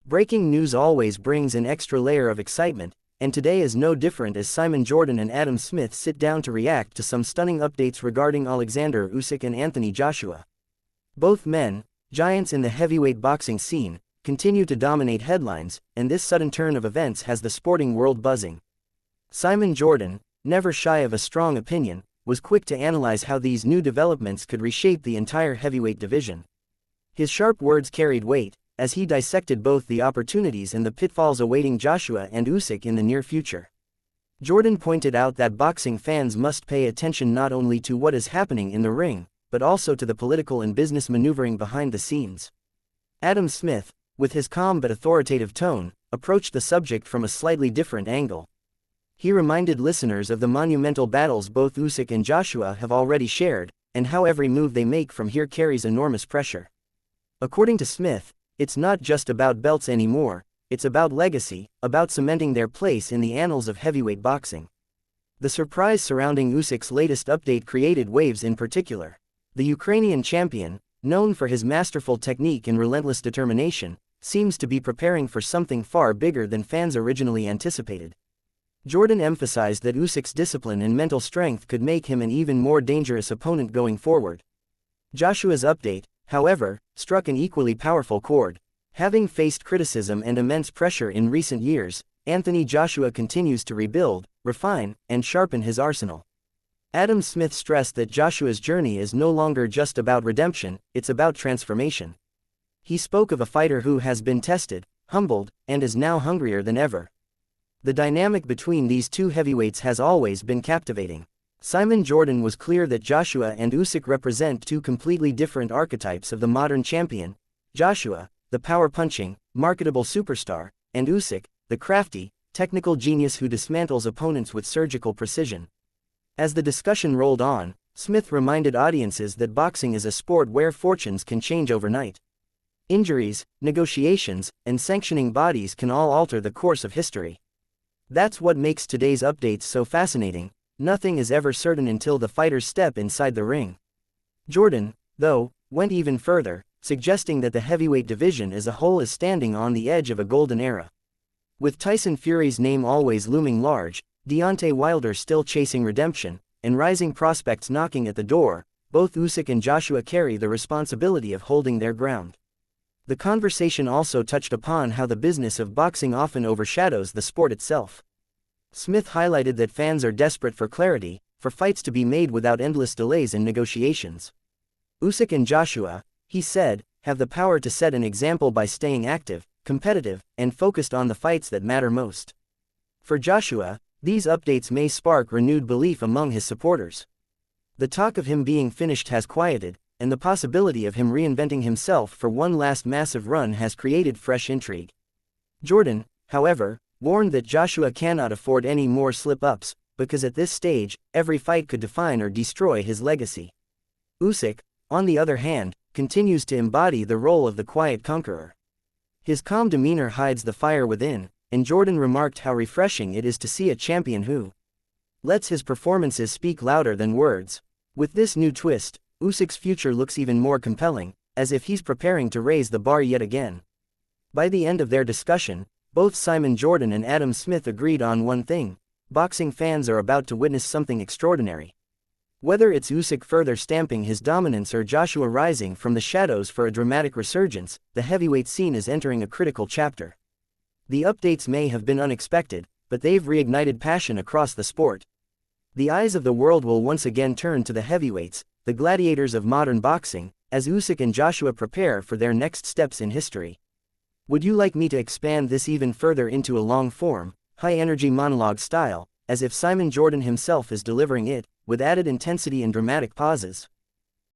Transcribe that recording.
Breaking news always brings an extra layer of excitement, and today is no different as Simon Jordan and Adam Smith sit down to react to some stunning updates regarding Oleksandr Usyk and Anthony Joshua. Both men, giants in the heavyweight boxing scene, continue to dominate headlines, and this sudden turn of events has the sporting world buzzing. Simon Jordan, never shy of a strong opinion, was quick to analyze how these new developments could reshape the entire heavyweight division. His sharp words carried weight, as he dissected both the opportunities and the pitfalls awaiting Joshua and Usyk in the near future. Jordan pointed out that boxing fans must pay attention not only to what is happening in the ring, but also to the political and business maneuvering behind the scenes. Adam Smith, with his calm but authoritative tone, approached the subject from a slightly different angle. He reminded listeners of the monumental battles both Usyk and Joshua have already shared, and how every move they make from here carries enormous pressure. According to Smith, it's not just about belts anymore, it's about legacy, about cementing their place in the annals of heavyweight boxing. The surprise surrounding Usyk's latest update created waves in particular. The Ukrainian champion, known for his masterful technique and relentless determination, seems to be preparing for something far bigger than fans originally anticipated. Jordan emphasized that Usyk's discipline and mental strength could make him an even more dangerous opponent going forward. Joshua's update, however, struck an equally powerful chord. Having faced criticism and immense pressure in recent years, Anthony Joshua continues to rebuild, refine, and sharpen his arsenal. Adam Smith stressed that Joshua's journey is no longer just about redemption, it's about transformation. He spoke of a fighter who has been tested, humbled, and is now hungrier than ever. The dynamic between these two heavyweights has always been captivating. Simon Jordan was clear that Joshua and Usyk represent two completely different archetypes of the modern champion: Joshua, the power-punching, marketable superstar, and Usyk, the crafty, technical genius who dismantles opponents with surgical precision. As the discussion rolled on, Smith reminded audiences that boxing is a sport where fortunes can change overnight. Injuries, negotiations, and sanctioning bodies can all alter the course of history. That's what makes today's updates so fascinating. Nothing is ever certain until the fighters step inside the ring. Jordan, though, went even further, suggesting that the heavyweight division as a whole is standing on the edge of a golden era. With Tyson Fury's name always looming large, Deontay Wilder still chasing redemption, and rising prospects knocking at the door, both Usyk and Joshua carry the responsibility of holding their ground. The conversation also touched upon how the business of boxing often overshadows the sport itself. Smith highlighted that fans are desperate for clarity, for fights to be made without endless delays and negotiations. Usyk and Joshua, he said, have the power to set an example by staying active, competitive, and focused on the fights that matter most. For Joshua, these updates may spark renewed belief among his supporters. The talk of him being finished has quieted, and the possibility of him reinventing himself for one last massive run has created fresh intrigue. Jordan, however, warned that Joshua cannot afford any more slip-ups, because at this stage, every fight could define or destroy his legacy. Usyk, on the other hand, continues to embody the role of the quiet conqueror. His calm demeanor hides the fire within, and Jordan remarked how refreshing it is to see a champion who lets his performances speak louder than words. With this new twist, Usyk's future looks even more compelling, as if he's preparing to raise the bar yet again. By the end of their discussion, both Simon Jordan and Adam Smith agreed on one thing: boxing fans are about to witness something extraordinary. Whether it's Usyk further stamping his dominance or Joshua rising from the shadows for a dramatic resurgence, the heavyweight scene is entering a critical chapter. The updates may have been unexpected, but they've reignited passion across the sport. The eyes of the world will once again turn to the heavyweights, the gladiators of modern boxing, as Usyk and Joshua prepare for their next steps in history. Would you like me to expand this even further into a long-form, high-energy monologue style, as if Simon Jordan himself is delivering it, with added intensity and dramatic pauses?